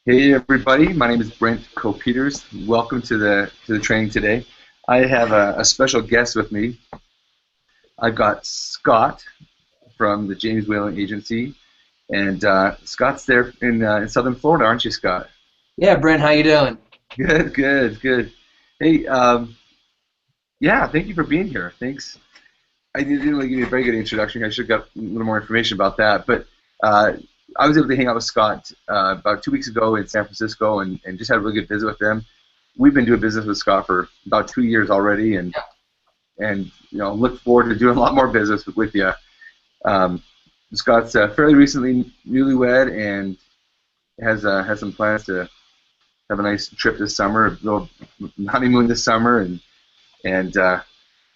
Hey everybody, my name is Brent Peters. Welcome to the training today. I have a special guest with me. I've got Scott from the James Whalen Agency, and Scott's there in Southern Florida, aren't you, Scott? Yeah, Brent, how you doing? Good, good, good. Hey, yeah, thank you for being here. Thanks. I didn't really give you a very good introduction. I should have got a little more information about that, but uh, I was able to hang out with Scott about 2 weeks ago in San Francisco and just had a really good visit with him. We've been doing business with Scott for about 2 years already, and look forward to doing a lot more business with you. Um, Scott's fairly recently newlywed and has some plans to have a nice trip this summer, a little honeymoon this summer, and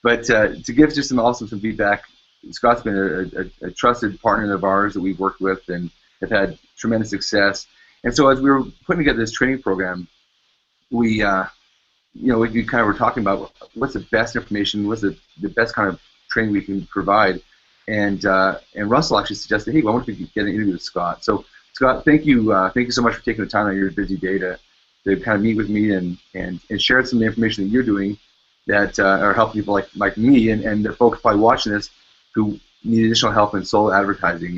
but to give just some feedback, Scott's been a trusted partner of ours that we've worked with and have had tremendous success. And so as we were putting together this training program, we kind of were talking about what's the best information, what's the best kind of training we can provide. And Russell actually suggested, hey, why don't we get an interview with Scott? So Scott, thank you so much for taking the time out of your busy day to kind of meet with me and share some of the information that you're doing that are helping people like me and the folks probably watching this who need additional help in solo advertising.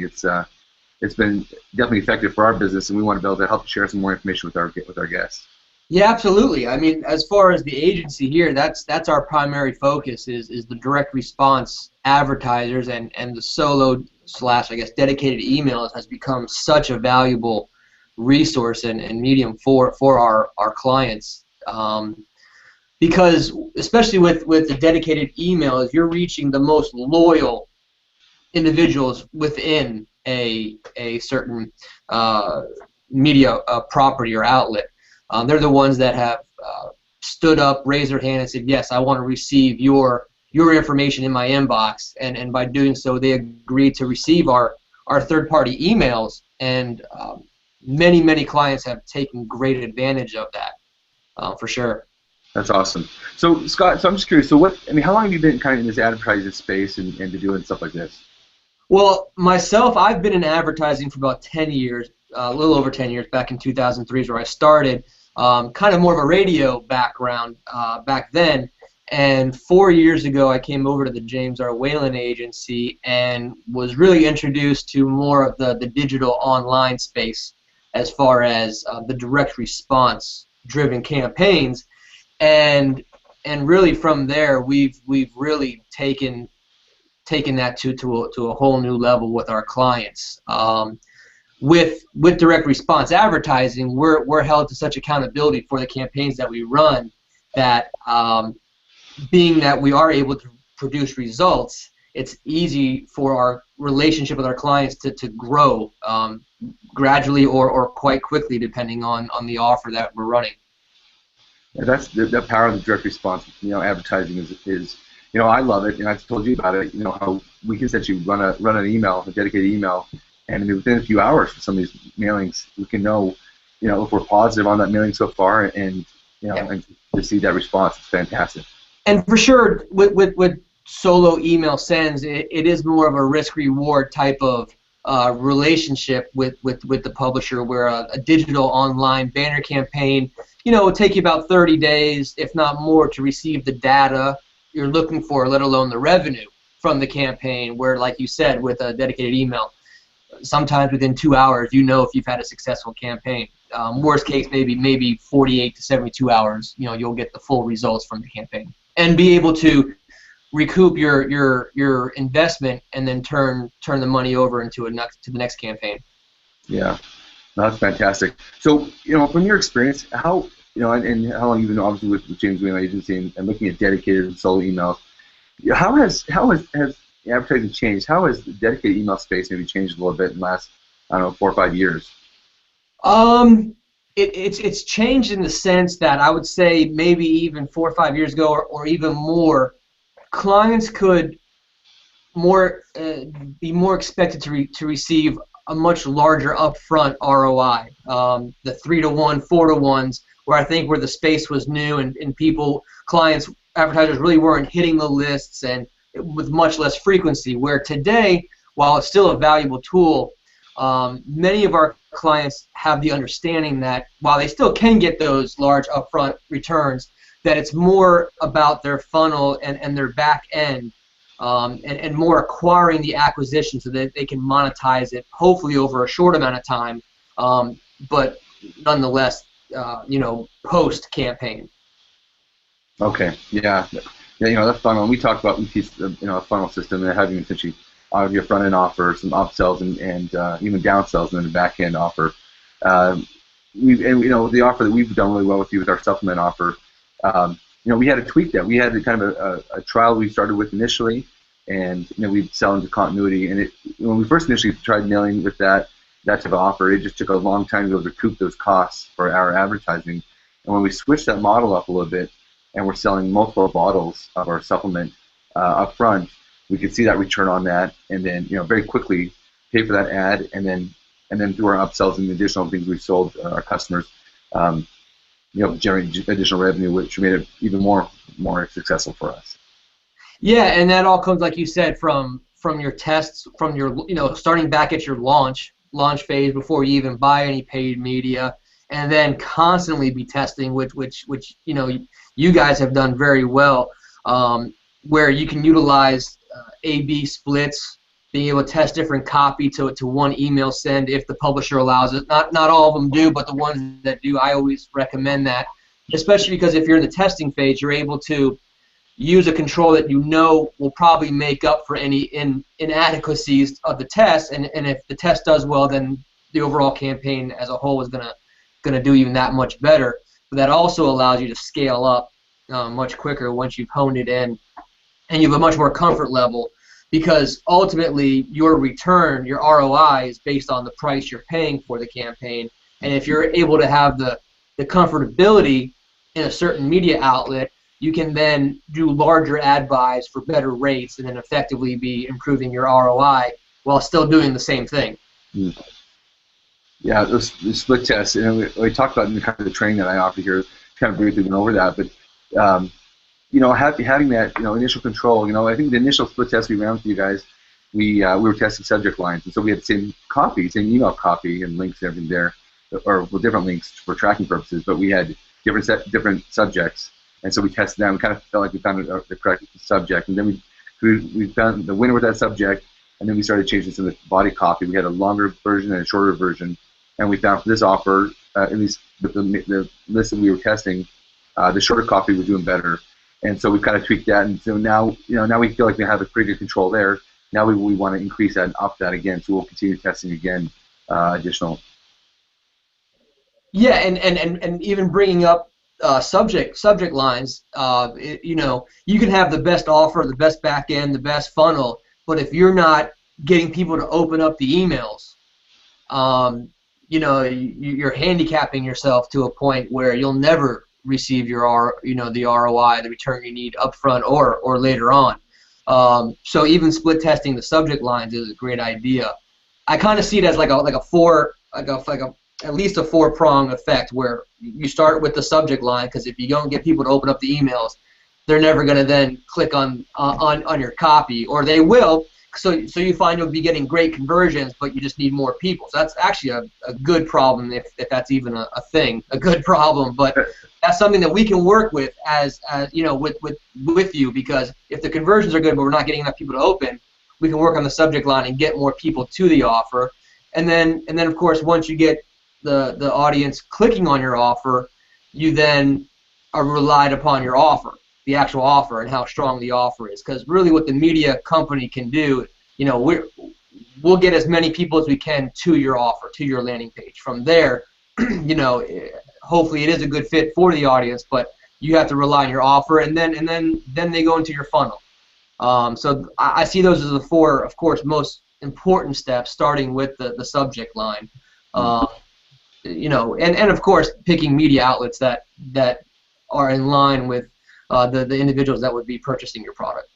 It's been definitely effective for our business, and we want to be able to help share some more information with our guests. Yeah, absolutely. I mean, as far as the agency here, that's our primary focus is the direct response advertisers and the solo slash, I guess, dedicated emails has become such a valuable resource and medium for our clients. Because especially with the dedicated emails, you're reaching the most loyal individuals within a certain media property or outlet. They're the ones that have stood up, raised their hand, and said, "Yes, I want to receive your information in my inbox." And by doing so, they agreed to receive our third-party emails. And many clients have taken great advantage of that, for sure. That's awesome. So Scott, I'm just curious. So how long have you been kind of in this advertising space and to doing stuff like this? Well, myself, I've been in advertising for about 10 years, a little over 10 years. Back in 2003 is where I started. Kind of more of a radio background back then. And 4 years ago, I came over to the James R. Whalen Agency and was really introduced to more of the digital online space as far as the direct response driven campaigns. And really from there, we've really taken that to a whole new level with our clients. With direct response advertising, we're held to such accountability for the campaigns that we run that being that we are able to produce results, it's easy for our relationship with our clients to grow gradually or quite quickly depending on the offer that we're running. Yeah, that's the power of the direct response. Advertising is I love it, and I've told you about it. How we can essentially run an email, a dedicated email, and within a few hours for some of these mailings, we can know, if we're positive on that mailing so far, and and to see that response, it's fantastic. And for sure, with solo email sends, it is more of a risk-reward type of relationship with the publisher, where a digital online banner campaign, it will take you about 30 days, if not more, to receive the data you're looking for, let alone the revenue from the campaign, where, like you said, with a dedicated email, sometimes within 2 hours, if you've had a successful campaign. Worst case, maybe 48 to 72 hours, you'll get the full results from the campaign and be able to recoup your investment and then turn the money over to the next campaign. Yeah, that's fantastic. So, from your experience, how and how long you've been obviously with James Whalen Agency and looking at dedicated and solo emails, how has advertising changed? How has the dedicated email space maybe changed a little bit in the last, I don't know, 4 or 5 years? It's changed in the sense that I would say maybe even 4 or 5 years ago or even more, clients could be more expected to receive a much larger upfront ROI. The 3-to-1, 4-to-1s, where the space was new and clients, advertisers really weren't hitting the lists and with much less frequency. Where today, while it's still a valuable tool, many of our clients have the understanding that while they still can get those large upfront returns, that it's more about their funnel and their back end, and more acquiring the acquisition so that they can monetize it, hopefully over a short amount of time, but nonetheless, post campaign. Okay, yeah, that funnel. We talked about, we teach a funnel system and having essentially your front end offer, some upsells and even downsells, and then the back end offer. The offer that we've done really well with you with our supplement offer. We had to tweak that. We had kind of a trial we started with initially, and we'd sell into continuity. And when we first initially tried nailing with that type of offer, it just took a long time to be able to recoup those costs for our advertising. And when we switched that model up a little bit, and we're selling multiple bottles of our supplement up front, we could see that return on that, and then very quickly pay for that ad, and then through our upsells and the additional things we sold our customers, generate additional revenue, which made it even more successful for us. Yeah, and that all comes, like you said, from your tests, from your starting back at your launch phase before you even buy any paid media, and then constantly be testing, which you guys have done very well, where you can utilize A/B splits, being able to test different copy to one email send if the publisher allows it. Not all of them do, but the ones that do, I always recommend that, especially because if you're in the testing phase, you're able to use a control that will probably make up for any inadequacies of the test, and if the test does well, then the overall campaign as a whole is gonna do even that much better. But that also allows you to scale up much quicker once you've honed it in, and you have a much more comfort level, because ultimately your return, your ROI, is based on the price you're paying for the campaign. And if you're able to have the comfortability in a certain media outlet, you can then do larger ad buys for better rates and then effectively be improving your ROI while still doing the same thing. Yeah, those split tests, we talked about in kind of the training that I offer here, kind of briefly went over that, but having that initial control. I think the initial split test we ran with you guys, we were testing subject lines, and so we had the same email copy and links and everything there, or different links for tracking purposes, but we had different subjects, and so we tested them. We kind of felt like we found the correct subject, and then we found the winner with that subject, and then we started changing some of the body copy. We had a longer version and a shorter version, and we found for this offer, at least with the list that we were testing, the shorter copy was doing better. And so we kind of tweaked that, and so now we feel like we have a pretty good control there. Now we want to increase that and up that again, so we'll continue testing again, additional. Yeah, and even bringing up subject lines, you can have the best offer, the best back end, the best funnel, but if you're not getting people to open up the emails, you're handicapping yourself to a point where you'll never receive the ROI, the return you need upfront or later on. So even split testing the subject lines is a great idea. I kind of see it as at least a four-prong effect, where you start with the subject line, because if you don't get people to open up the emails, they're never going to then click on your copy, or they will. So you find you'll be getting great conversions, but you just need more people. So that's actually a good problem, if that's even a thing, a good problem. But that's something that we can work with with you, because if the conversions are good but we're not getting enough people to open, we can work on the subject line and get more people to the offer. And then of course, once you get the audience clicking on your offer, you then are relied upon your offer, the actual offer, and how strong the offer is. Because really what the media company can do, we'll get as many people as we can to your offer, to your landing page. From there, hopefully it is a good fit for the audience, but you have to rely on your offer, and then they go into your funnel. So I see those as the four, of course, most important steps, starting with the subject line. And of course picking media outlets that are in line with the individuals that would be purchasing your product.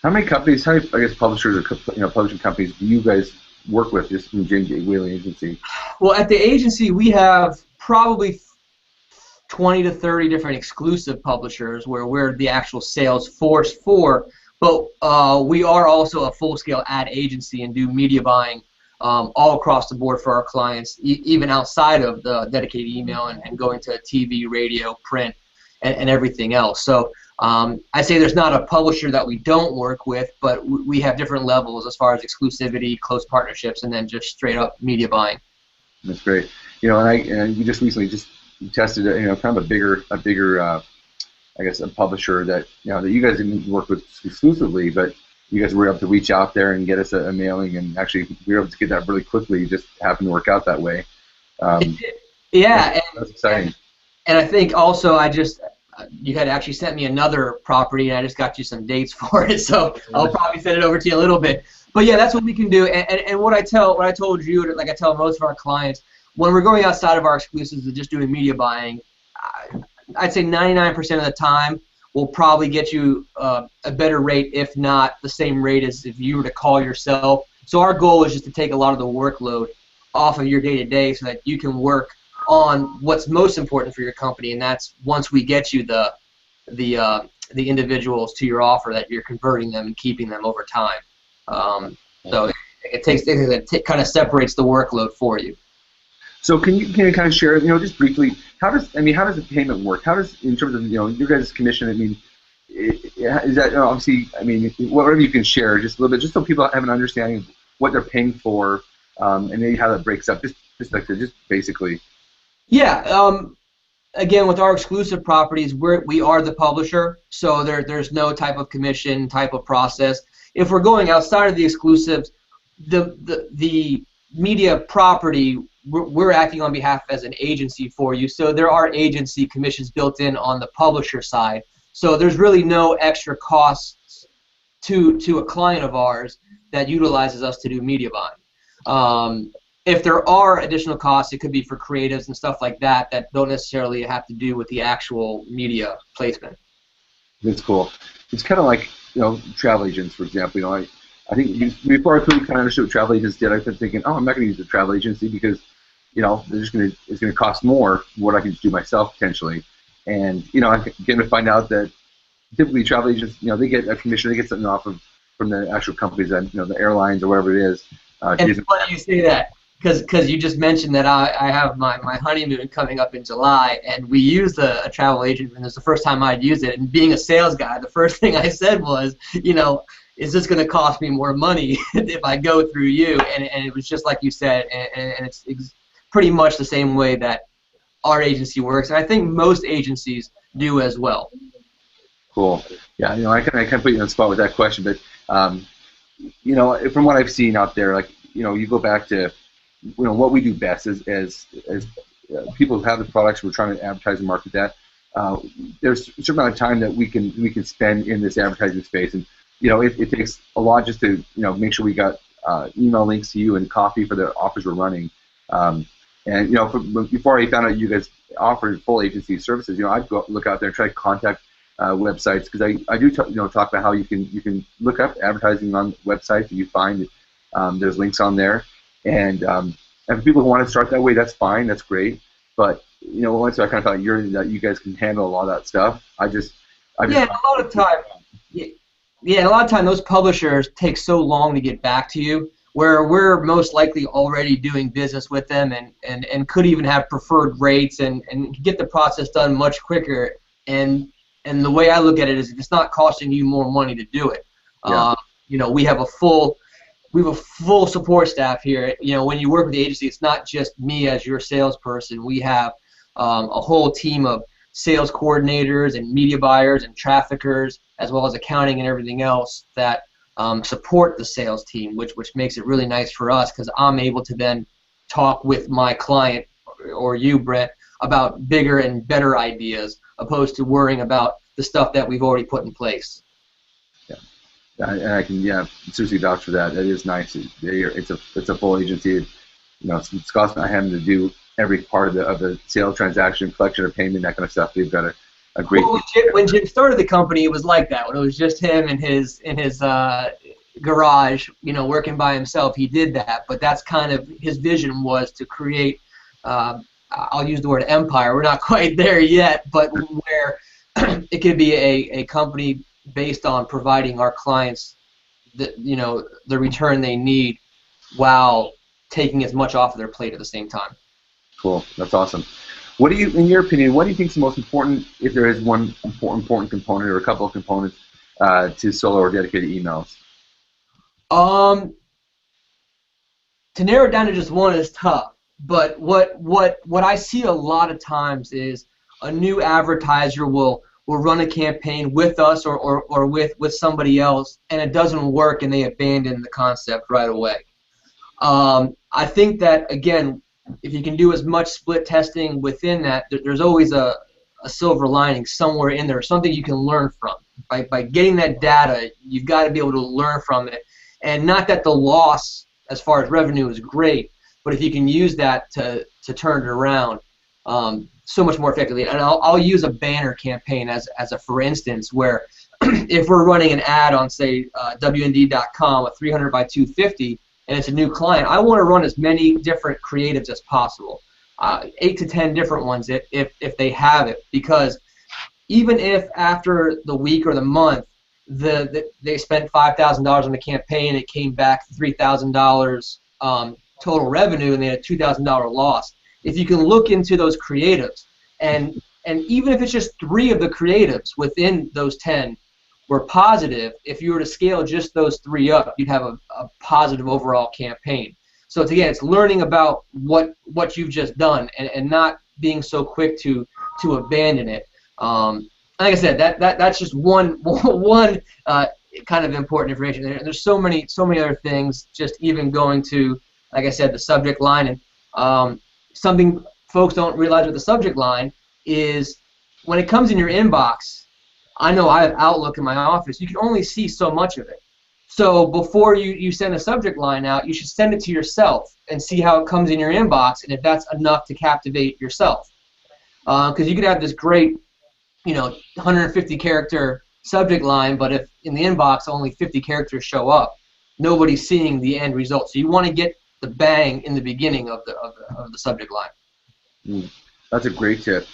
How many companies, publishers or publishing companies do you guys work with, just from J&J Whaley Agency? Well, at the agency we have probably 20 to 30 different exclusive publishers where we're the actual sales force for, but we are also a full-scale ad agency and do media buying all across the board for our clients, even outside of the dedicated email and going to TV, radio, print, and everything else. So I say there's not a publisher that we don't work with, but we have different levels as far as exclusivity, close partnerships, and then just straight up media buying. That's great. And you just recently tested, kind of a bigger, I guess, a publisher that that you guys didn't work with exclusively, but you guys were able to reach out there and get us a mailing, and actually we were able to get that really quickly. It just happened to work out that way. Yeah, that's exciting. And I think also you had actually sent me another property, and I just got you some dates for it, so I'll probably send it over to you a little bit. But yeah, that's what we can do. And what I told you, like I tell most of our clients, when we're going outside of our exclusives and just doing media buying, I'd say 99% of the time we'll probably get you a better rate, if not the same rate as if you were to call yourself. So our goal is just to take a lot of the workload off of your day-to-day so that you can work on what's most important for your company, and that's once we get you the individuals to your offer, that you're converting them and keeping them over time. So it kind of separates the workload for you. So can you kind of share, just briefly, how does the payment work? How does, in terms of your guys' commission? Is that obviously? Whatever you can share, just a little bit, just so people have an understanding of what they're paying for, and maybe how that breaks up, just basically. Yeah. Again, with our exclusive properties, we are the publisher, so there's no type of commission type of process. If we're going outside of the exclusives, the media property, we're acting on behalf as an agency for you, so there are agency commissions built in on the publisher side. So there's really no extra costs to a client of ours that utilizes us to do media buying. If there are additional costs, it could be for creatives and stuff like that don't necessarily have to do with the actual media placement. That's cool. It's kind of like travel agents, for example. I think before I really kind of understood what travel agents did, I was thinking, I'm not going to use a travel agency because it's going to cost more than what I can just do myself potentially. And I'm getting to find out that typically travel agents, they get a commission, they get something off from the actual companies, that the airlines or whatever it is. And it's funny you say that, because you just mentioned that I have my honeymoon coming up in July, and we used a travel agent, and it's the first time I'd used it. And being a sales guy, the first thing I said was, is this going to cost me more money if I go through you? And it was just like you said, and it's pretty much the same way that our agency works, and I think most agencies do as well. Cool. Yeah, I can put you on the spot with that question, but from what I've seen out there, you go back to what we do best as people who have the products, we're trying to advertise and market that. There's a certain amount of time that we can spend in this advertising space, and it takes a lot just to make sure we got email links to you and coffee for the offers we're running. And before I found out you guys offered full agency services, I'd go look out there and try to contact websites, because I do talk about how you can look up advertising on websites, and you find there's links on there, and for people who want to start that way, that's fine, that's great. But once I kind of thought that you guys can handle a lot of that stuff, a lot of time those publishers take so long to get back to you, where we're most likely already doing business with them and could even have preferred rates and get the process done much quicker. And the way I look at it is, if it's not costing you more money to do it, we have a full support staff here. When you work with the agency, it's not just me as your salesperson. We have a whole team of sales coordinators and media buyers and traffickers, as well as accounting and everything else that support the sales team, which makes it really nice for us, because I'm able to then talk with my client, or you, Brett, about bigger and better ideas, opposed to worrying about the stuff that we've already put in place. Yeah, and I can seriously vouch for that. That is nice. It's a full agency. It's costing not having to do every part of the sales transaction, collection or payment, that kind of stuff. They've got a great. Well, when Jim started the company, it was like that. When it was just him in his garage, working by himself, he did that. But that's kind of his vision, was to create. I'll use the word empire. We're not quite there yet, but where it could be a company based on providing our clients the return they need, while taking as much off of their plate at the same time. Cool. That's awesome. What do you, in your opinion, what do you think is the most important, if there is one important component or a couple of components to solo or dedicated emails? To narrow it down to just one is tough. But what I see a lot of times is a new advertiser will run a campaign with us or with somebody else, and it doesn't work, and they abandon the concept right away. I think that, again, if you can do as much split testing within that, there's always a silver lining somewhere in there, something you can learn from. By getting that data, you've got to be able to learn from it. And not that the loss as far as revenue is great, but if you can use that to turn it around so much more effectively. And I'll use a banner campaign as a for instance, where if we're running an ad on, say, WND.com with 300 by 250, and it's a new client, I want to run as many different creatives as possible, 8 to 10 different ones if they have it, because even if after the week or the month they spent $5,000 on the campaign and it came back $3,000 total revenue and they had a $2,000 loss, if you can look into those creatives, and even if it's just 3 of the creatives within those 10 were positive, if you were to scale just those 3 up, you'd have a positive overall campaign. So again, it's learning about what you've just done and not being so quick to abandon it. Like I said, that's just one kind of important information. There's so many other things. Just even going to, like I said, the subject line, and something folks don't realize with the subject line is when it comes in your inbox. I know I have Outlook in my office. You can only see so much of it. So before you send a subject line out, you should send it to yourself and see how it comes in your inbox, and if that's enough to captivate yourself. Because you could have this great, 150 character subject line, but if in the inbox only 50 characters show up, nobody's seeing the end result. So you want to get the bang in the beginning of the subject line. That's a great tip.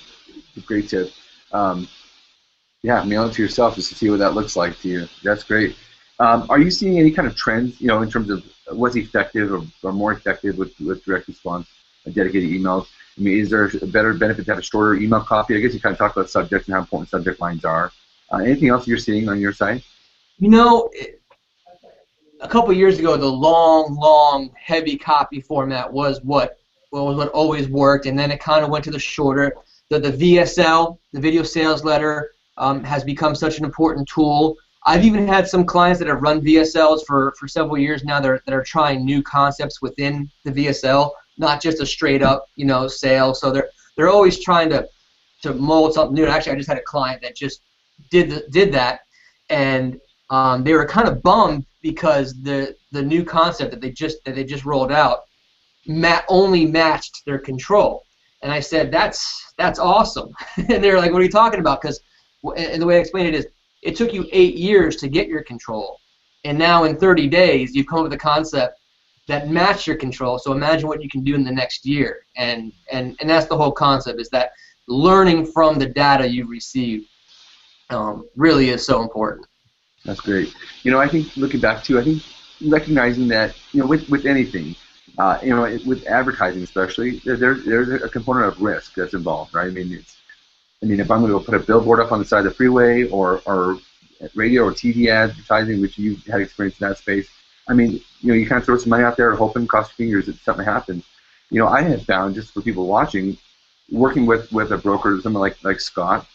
Yeah, mail it to yourself just to see what that looks like to you. That's great. Are you seeing any kind of trends, in terms of what's effective or more effective with direct response and dedicated emails? I mean, is there a better benefit to have a shorter email copy? I guess you kind of talked about subjects and how important subject lines are. Anything else you're seeing on your site? A couple of years ago, the long, heavy copy format was what always worked, and then it kind of went to the shorter. The VSL, the video sales letter, has become such an important tool. I've even had some clients that have run VSLs for several years now that are trying new concepts within the VSL, not just a straight up sale. So they're always trying to mold something new. And actually, I just had a client that just did that, and they were kind of bummed because the new concept that they just rolled out only matched their control. And I said, that's awesome. And they were like, what are you talking about? And the way I explained it is, it took you 8 years to get your control, and now in 30 days you've come up with a concept that matched your control. So imagine what you can do in the next year, and that's the whole concept, is that learning from the data you've received really is so important. That's great. I think looking back too, I think recognizing that with anything, with advertising especially, there's a component of risk that's involved, right? I mean, if I'm going to put a billboard up on the side of the freeway or radio or TV advertising, which you've had experience in that space, I mean, you kind of throw some money out there hoping, cross your fingers, that something happens. I have found, just for people watching, working with a broker, someone like Scott,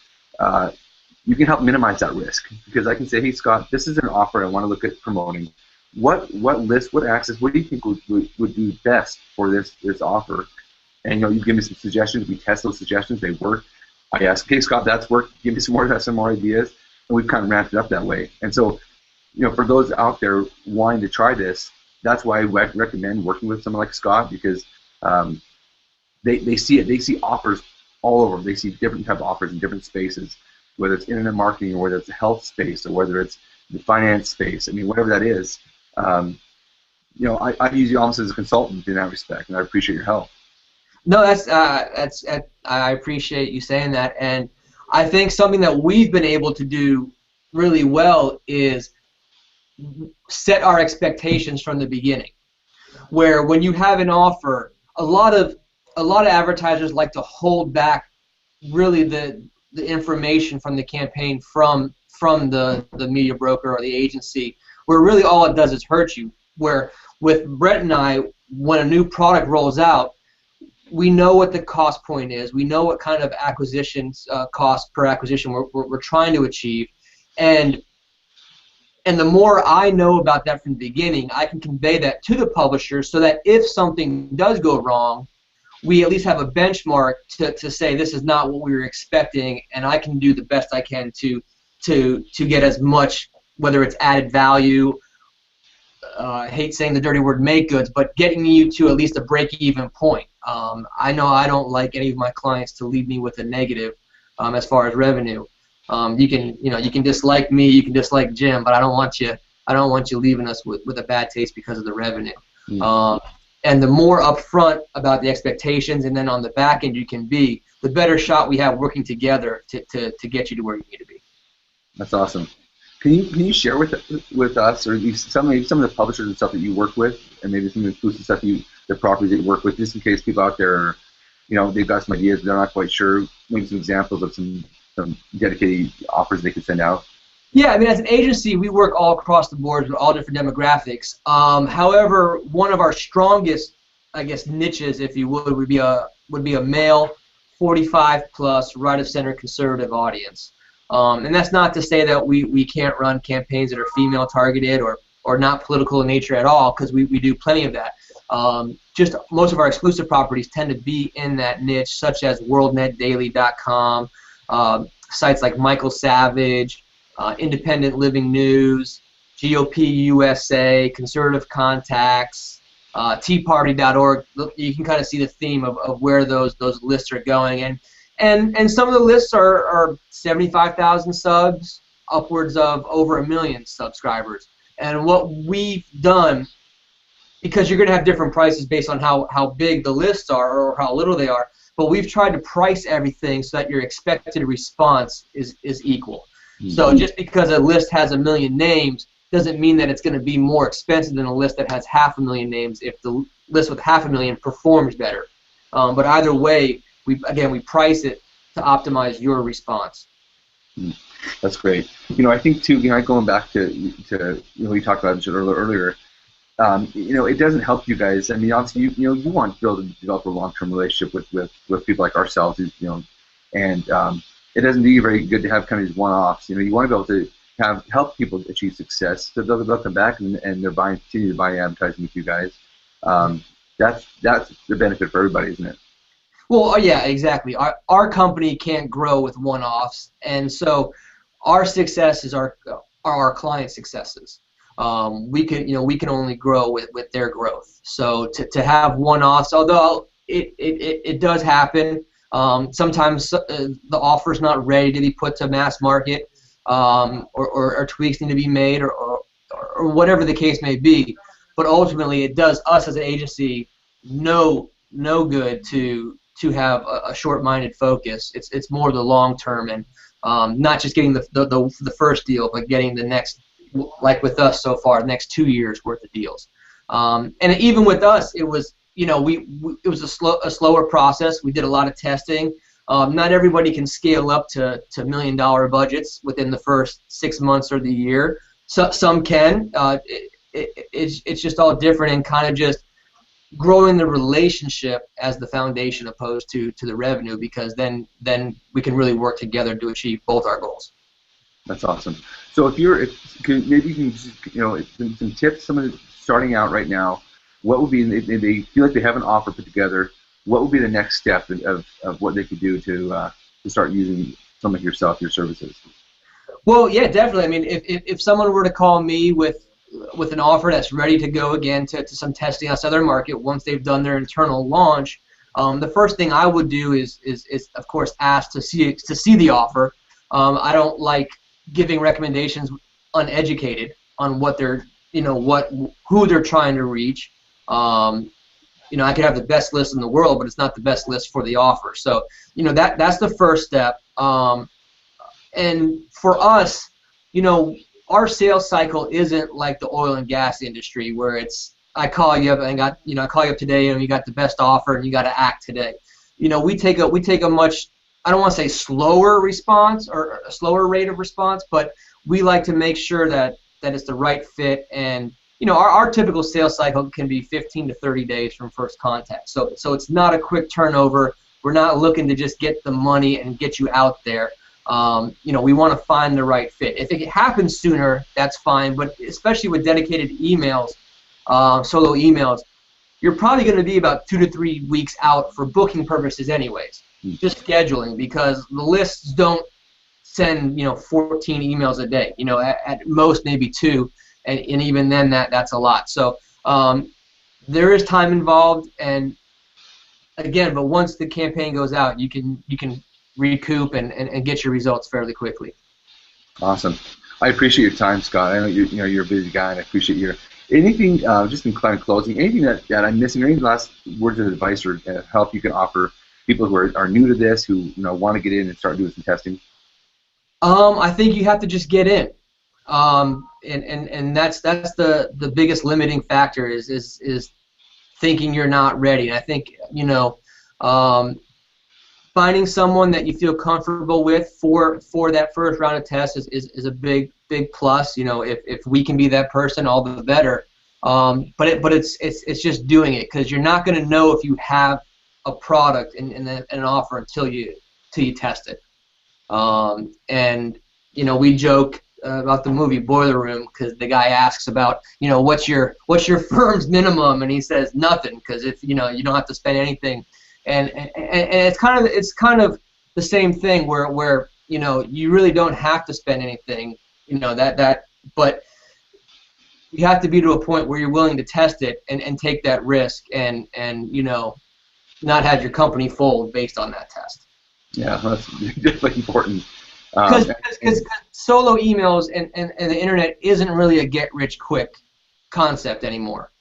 you can help minimize that risk, because I can say, hey, Scott, this is an offer I want to look at promoting. What list, what access, what do you think would do best for this offer? And you give me some suggestions. We test those suggestions. They work. I ask, okay, Scott, that's worked. Give me some more ideas, and we've kind of ramped it up that way. And so, for those out there wanting to try this, that's why I recommend working with someone like Scott, because they see it. They see offers all over. They see different type of offers in different spaces, whether it's internet marketing or whether it's the health space or whether it's the finance space. I mean, whatever that is. I use you almost as a consultant in that respect, and I appreciate your help. No, I appreciate you saying that, and I think something that we've been able to do really well is set our expectations from the beginning. where when you have an offer, a lot of advertisers like to hold back really the information from the campaign from the media broker or the agency, where really all it does is hurt you. Where with Brett and I, when a new product rolls out, we know what the cost point is. We know what kind of acquisitions cost per acquisition we're trying to achieve, and the more I know about that from the beginning, I can convey that to the publisher so that if something does go wrong, we at least have a benchmark to say this is not what we were expecting, and I can do the best I can to get as much, whether it's added value, I hate saying the dirty word make goods, but getting you to at least a break-even point. I know I don't like any of my clients to leave me with a negative as far as revenue. You can dislike me, you can dislike Jim, but I don't want you leaving us with a bad taste because of the revenue. And the more upfront about the expectations, and then on the back end you can be, the better shot we have working together to get you to where you need to be. That's awesome. Can you share with us, or at least some of the publishers and stuff that you work with, and maybe some of the exclusive stuff the properties that you work with, just in case people out there, they've got some ideas but they're not quite sure. Maybe some examples of some dedicated offers they could send out. Yeah, I mean, as an agency, we work all across the board with all different demographics. However, one of our strongest, I guess, niches, if you would be a male, 45 plus, right of center conservative audience. And that's not to say that we can't run campaigns that are female targeted or not political in nature at all, because we do plenty of that. Just most of our exclusive properties tend to be in that niche, such as WorldNetDaily.com, sites like Michael Savage, Independent Living News, GOP USA, Conservative Contacts, TeaParty.org. You can kind of see the theme of where those lists are going, and some of the lists are 75,000 subs, upwards of over 1 million subscribers. And what we've done, because you're going to have different prices based on how big the lists are or how little they are, but we've tried to price everything so that your expected response is equal. So just because a list has 1 million names doesn't mean that it's going to be more expensive than a list that has 500,000 names if the list with 500,000 performs better. But either way, we price it to optimize your response. That's great. I think too, going back to we talked about it earlier. It doesn't help you guys. I mean, obviously, you want to develop a long-term relationship with people like ourselves, and it doesn't do you very good to have kind of these one-offs. You want to be able to help people achieve success, so they'll come back and they're continue to buy advertising with you guys. That's the benefit for everybody, isn't it? Well, yeah, exactly. Our company can't grow with one-offs, and so our successes are our clients' successes. We can only grow with their growth. So to have one-offs, although it does happen, sometimes the offer's not ready to be put to mass market, or tweaks need to be made, or whatever the case may be. But ultimately, it does us as an agency no good to have a short-minded focus. It's more the long term, and not just getting the first deal, but getting the next, like with us so far, the next 2 years worth of deals. And even with us, it was it was a slower process. We did a lot of testing. Not everybody can scale up to $1 million budgets within the first 6 months or the year. So some can. It's just all different, and kind of just growing the relationship as the foundation opposed to the revenue, because then we can really work together to achieve both our goals. That's awesome. So maybe you can just, some tips, someone starting out right now, what would be, if they feel like they have an offer put together, what would be the next step of what they could do to start using some of your services? Well, yeah, definitely. I mean, if someone were to call me with an offer that's ready to go again to some testing outside their market once they've done their internal launch, the first thing I would do is of course ask to see the offer. I don't like giving recommendations uneducated on what they're who they're trying to reach. I could have the best list in the world, but it's not the best list for the offer. So that's the first step. And for us, our sales cycle isn't like the oil and gas industry, where it's I call you up and I call you up today and you got the best offer and you got to act today. We take a much, I don't want to say slower response or a slower rate of response, but we like to make sure that it's the right fit. And our typical sales cycle can be 15 to 30 days from first contact. So it's not a quick turnover. We're not looking to just get the money and get you out there. We want to find the right fit. If it happens sooner, that's fine. But especially with dedicated emails, solo emails, you're probably going to be about 2 to 3 weeks out for booking purposes anyways. Just scheduling, because the lists don't send 14 emails a day. At most maybe 2, and even then that's a lot. So there is time involved, and again, but once the campaign goes out, you can recoup and get your results fairly quickly. Awesome. I appreciate your time, Scott. I know you're a busy guy, and I appreciate your anything. Just in kind of closing, anything that I'm missing, or any last words of advice or help you can offer people who are new to this, who want to get in and start doing some testing? I think you have to just get in, and that's the biggest limiting factor is thinking you're not ready. And I think finding someone that you feel comfortable with for that first round of tests is a big plus. If we can be that person, all the better. But it's just doing it, because you're not going to know if you have a product and an offer until you test it. And we joke about the movie Boiler Room, because the guy asks about what's your firm's minimum, and he says nothing, because if you don't have to spend anything. And it's kind of the same thing where you really don't have to spend anything, but you have to be to a point where you're willing to test it and take that risk and not have your company fold based on that test. Yeah, that's definitely important. Because solo emails and the internet isn't really a get-rich-quick concept anymore.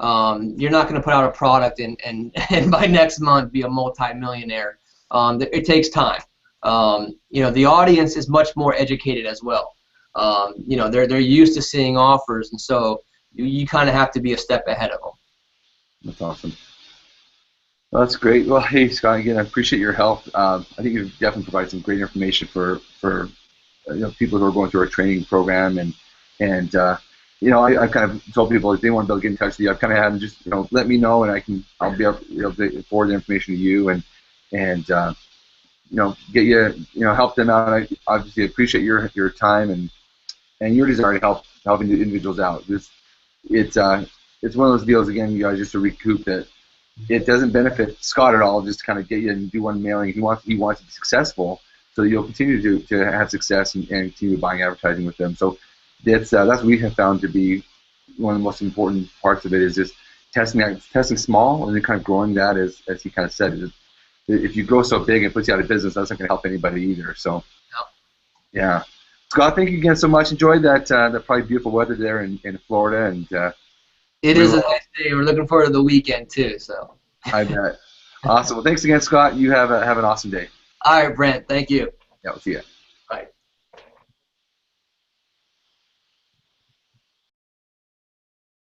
You're not going to put out a product and by next month be a multi-millionaire. It takes time. The audience is much more educated as well. They're used to seeing offers, and so you kind of have to be a step ahead of them. That's awesome. Well, that's great. Well, hey, Scott, again, I appreciate your help. I think you've definitely provided some great information for people who are going through our training program, and I've kind of told people if they want to be able to get in touch with you, I've kind of had them just let me know, and I'll be able to forward the information to you and get you help them out. I obviously appreciate your time and your desire to helping the individuals out. It's one of those deals, again, you guys, just to recoup that. It doesn't benefit Scott at all just to kind of get you and do one mailing. He wants to be successful, so you'll continue to have success and continue buying advertising with them. So that's what we have found to be one of the most important parts of it, is just testing small and then kind of growing that, as he kind of said. If you grow so big and puts you out of business, that's not going to help anybody either. So yeah. Scott, thank you again so much. Enjoyed that probably beautiful weather there in Florida, and it is a nice day. We're looking forward to the weekend too. So I bet. Awesome. Well, thanks again, Scott. You have an awesome day. All right, Brent. Thank you. Yeah, we'll see you. Bye.